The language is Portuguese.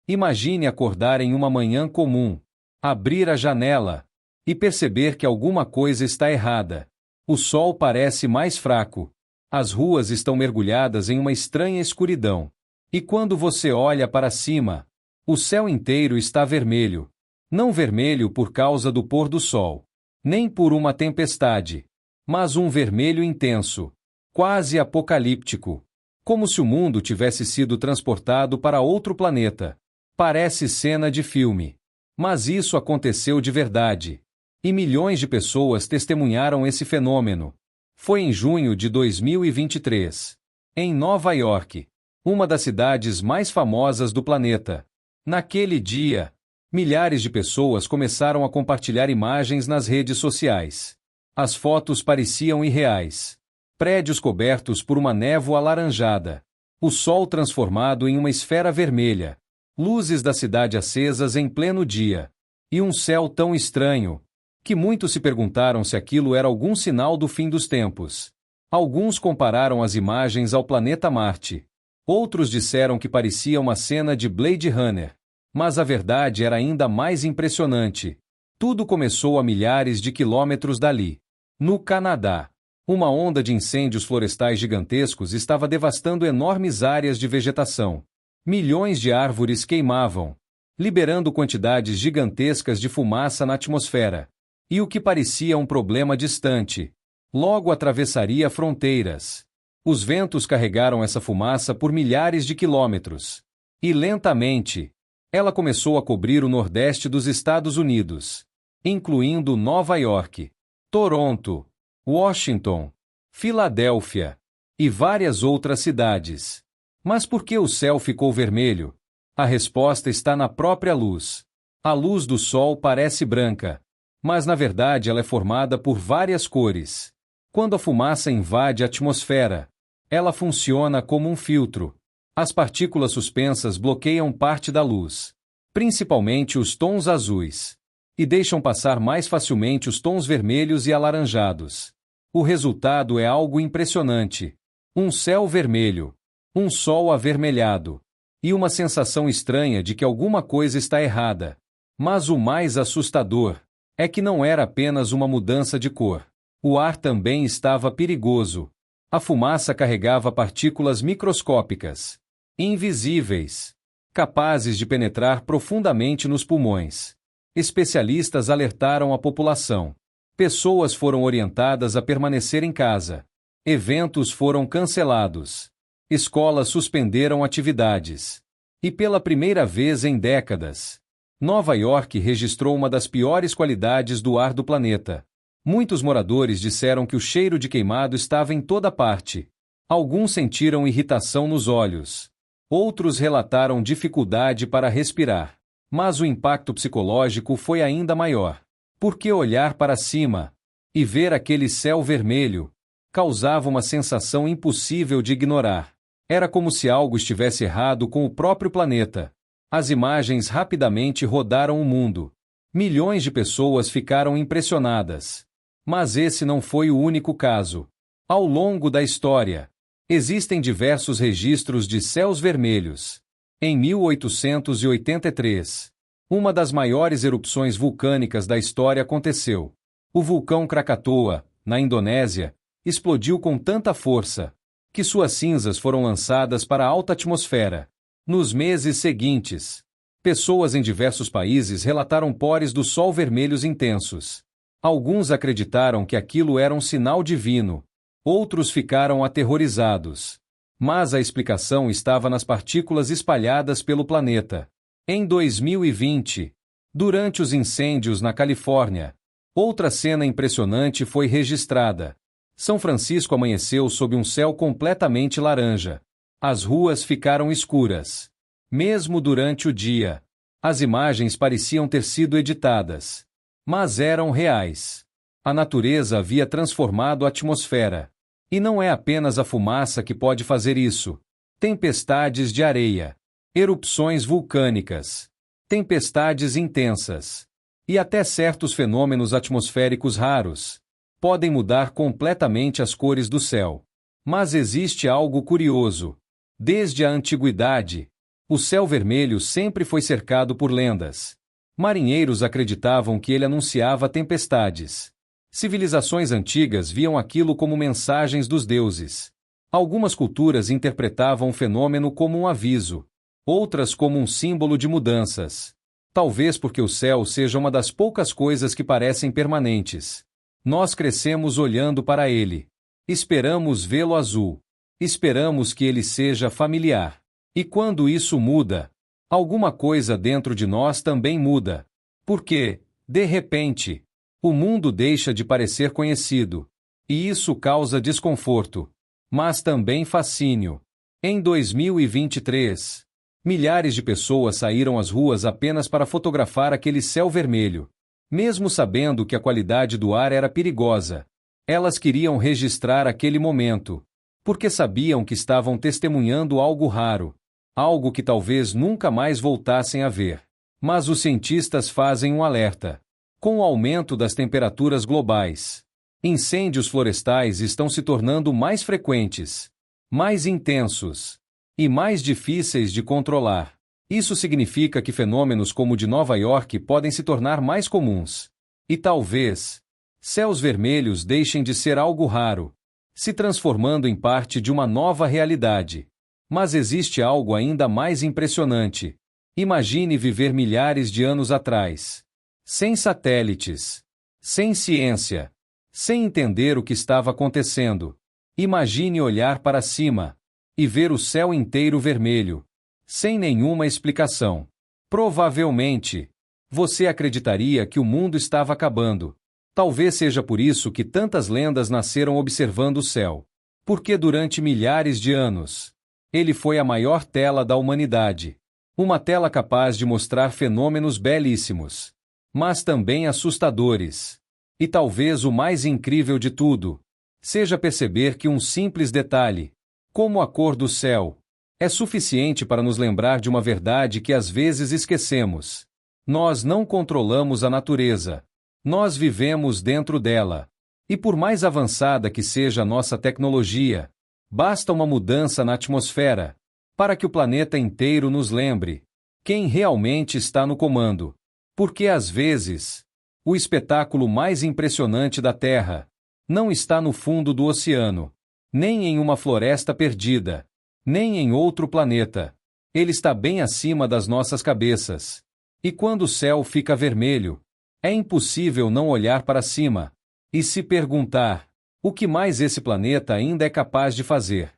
Imagine acordar em uma manhã comum, abrir a janela e perceber que alguma coisa está errada. O sol parece mais fraco. As ruas estão mergulhadas em uma estranha escuridão. E quando você olha para cima, o céu inteiro está vermelho. Não vermelho por causa do pôr do sol, nem por uma tempestade, mas um vermelho intenso, quase apocalíptico, como se o mundo tivesse sido transportado para outro planeta. Parece cena de filme. Mas isso aconteceu de verdade. E milhões de pessoas testemunharam esse fenômeno. Foi em junho de 2023, em Nova York, uma das cidades mais famosas do planeta. Naquele dia, milhares de pessoas começaram a compartilhar imagens nas redes sociais. As fotos pareciam irreais. Prédios cobertos por uma névoa alaranjada. O sol transformado em uma esfera vermelha. Luzes da cidade acesas em pleno dia. E um céu tão estranho, que muitos se perguntaram se aquilo era algum sinal do fim dos tempos. Alguns compararam as imagens ao planeta Marte. Outros disseram que parecia uma cena de Blade Runner. Mas a verdade era ainda mais impressionante. Tudo começou a milhares de quilômetros dali. No Canadá, uma onda de incêndios florestais gigantescos estava devastando enormes áreas de vegetação. Milhões de árvores queimavam, liberando quantidades gigantescas de fumaça na atmosfera. E o que parecia um problema distante, logo atravessaria fronteiras. Os ventos carregaram essa fumaça por milhares de quilômetros. E lentamente, ela começou a cobrir o nordeste dos Estados Unidos, incluindo Nova York, Toronto, Washington, Filadélfia e várias outras cidades. Mas por que o céu ficou vermelho? A resposta está na própria luz. A luz do sol parece branca, mas na verdade ela é formada por várias cores. Quando a fumaça invade a atmosfera, ela funciona como um filtro. As partículas suspensas bloqueiam parte da luz, principalmente os tons azuis, e deixam passar mais facilmente os tons vermelhos e alaranjados. O resultado é algo impressionante. Um céu vermelho, um sol avermelhado, e uma sensação estranha de que alguma coisa está errada. Mas o mais assustador é que não era apenas uma mudança de cor. O ar também estava perigoso. A fumaça carregava partículas microscópicas, invisíveis, capazes de penetrar profundamente nos pulmões. Especialistas alertaram a população. Pessoas foram orientadas a permanecer em casa. Eventos foram cancelados. Escolas suspenderam atividades. E pela primeira vez em décadas, Nova York registrou uma das piores qualidades do ar do planeta. Muitos moradores disseram que o cheiro de queimado estava em toda parte. Alguns sentiram irritação nos olhos. Outros relataram dificuldade para respirar. Mas o impacto psicológico foi ainda maior. Porque olhar para cima e ver aquele céu vermelho causava uma sensação impossível de ignorar. Era como se algo estivesse errado com o próprio planeta. As imagens rapidamente rodaram o mundo. Milhões de pessoas ficaram impressionadas. Mas esse não foi o único caso. Ao longo da história, existem diversos registros de céus vermelhos. Em 1883, uma das maiores erupções vulcânicas da história aconteceu. O vulcão Krakatoa, na Indonésia, explodiu com tanta força que suas cinzas foram lançadas para a alta atmosfera. Nos meses seguintes, pessoas em diversos países relataram pores do sol vermelhos intensos. Alguns acreditaram que aquilo era um sinal divino. Outros ficaram aterrorizados. Mas a explicação estava nas partículas espalhadas pelo planeta. Em 2020, durante os incêndios na Califórnia, outra cena impressionante foi registrada. São Francisco amanheceu sob um céu completamente laranja. As ruas ficaram escuras. Mesmo durante o dia, as imagens pareciam ter sido editadas. Mas eram reais. A natureza havia transformado a atmosfera. E não é apenas a fumaça que pode fazer isso. Tempestades de areia, erupções vulcânicas, tempestades intensas e até certos fenômenos atmosféricos raros podem mudar completamente as cores do céu. Mas existe algo curioso. Desde a antiguidade, O céu vermelho sempre foi cercado por lendas. Marinheiros acreditavam que ele anunciava tempestades. Civilizações antigas viam aquilo como mensagens dos deuses. Algumas culturas interpretavam o fenômeno como um aviso, outras como um símbolo de mudanças. Talvez porque o céu seja uma das poucas coisas que parecem permanentes. Nós crescemos olhando para ele. Esperamos vê-lo azul. Esperamos que ele seja familiar. E quando isso muda, alguma coisa dentro de nós também muda. Porque, de repente, o mundo deixa de parecer conhecido. E isso causa desconforto. Mas também fascínio. Em 2023, milhares de pessoas saíram às ruas apenas para fotografar aquele céu vermelho. Mesmo sabendo que a qualidade do ar era perigosa, elas queriam registrar aquele momento, porque sabiam que estavam testemunhando algo raro, algo que talvez nunca mais voltassem a ver. Mas os cientistas fazem um alerta. Com o aumento das temperaturas globais, incêndios florestais estão se tornando mais frequentes, mais intensos e mais difíceis de controlar. Isso significa que fenômenos como o de Nova York podem se tornar mais comuns. E talvez céus vermelhos deixem de ser algo raro, se transformando em parte de uma nova realidade. Mas existe algo ainda mais impressionante. Imagine viver milhares de anos atrás, sem satélites, sem ciência, sem entender o que estava acontecendo. Imagine olhar para cima e ver o céu inteiro vermelho, sem nenhuma explicação. Provavelmente, você acreditaria que o mundo estava acabando. Talvez seja por isso que tantas lendas nasceram observando o céu. Porque durante milhares de anos, ele foi a maior tela da humanidade. Uma tela capaz de mostrar fenômenos belíssimos, mas também assustadores. E talvez o mais incrível de tudo seja perceber que um simples detalhe, como a cor do céu, é suficiente para nos lembrar de uma verdade que às vezes esquecemos. Nós não controlamos a natureza. Nós vivemos dentro dela. E por mais avançada que seja a nossa tecnologia, basta uma mudança na atmosfera para que o planeta inteiro nos lembre quem realmente está no comando. Porque às vezes, o espetáculo mais impressionante da Terra não está no fundo do oceano, nem em uma floresta perdida, nem em outro planeta. Ele está bem acima das nossas cabeças. E quando o céu fica vermelho, é impossível não olhar para cima e se perguntar: o que mais esse planeta ainda é capaz de fazer?